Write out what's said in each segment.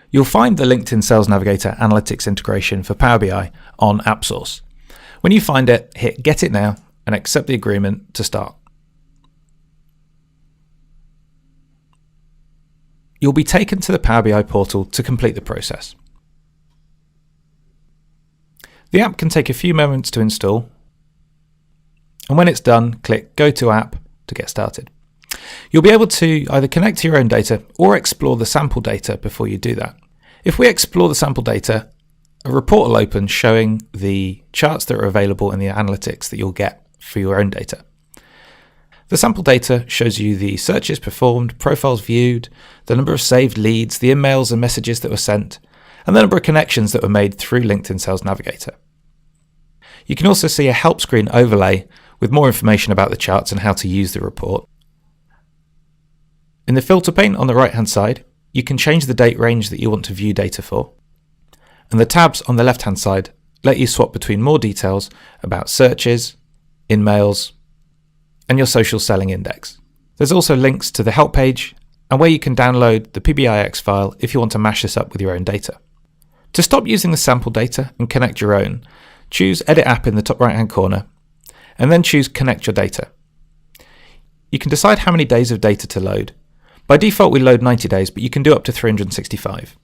You'll find the LinkedIn Sales Navigator Analytics integration for Power BI on AppSource. When you find it, hit Get It Now and accept the agreement to start. You'll be taken to the Power BI portal to complete the process. The app can take a few moments to install, and when it's done, click Go to App to get started. You'll be able to either connect to your own data or explore the sample data before you do that. If we explore the sample data, a report will open showing the charts that are available in the analytics that you'll get for your own data. The sample data shows you the searches performed, profiles viewed, the number of saved leads, the emails and messages that were sent, and the number of connections that were made through LinkedIn Sales Navigator. You can also see a help screen overlay with more information about the charts and how to use the report. In the filter pane on the right-hand side, you can change the date range that you want to view data for. And the tabs on the left-hand side let you swap between more details about searches, in-mails, and your social selling index. There's also links to the help page and where you can download the PBIX file if you want to mash this up with your own data. To stop using the sample data and connect your own, choose Edit App in the top right-hand corner, and then choose Connect Your Data. You can decide how many days of data to load. By default, we load 90 days, but you can do up to 365.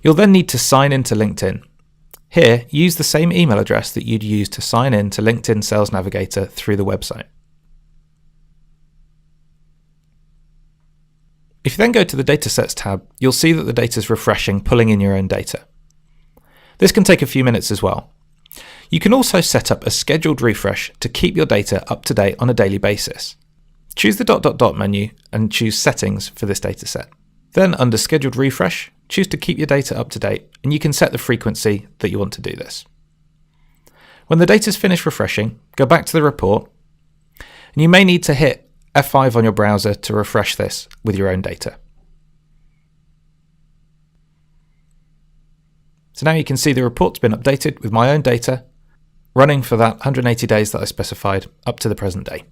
You'll then need to sign into LinkedIn. Here, use the same email address that you'd use to sign in to LinkedIn Sales Navigator through the website. If you then go to the Datasets tab, you'll see that the data is refreshing, pulling in your own data. This can take a few minutes as well. You can also set up a scheduled refresh to keep your data up to date on a daily basis. Choose the ... menu and choose Settings for this dataset. Then under Scheduled Refresh, choose to keep your data up to date, and you can set the frequency that you want to do this. When the data is finished refreshing, go back to the report, and you may need to hit F5 on your browser to refresh this with your own data. So now you can see the report's been updated with my own data, running for that 180 days that I specified up to the present day.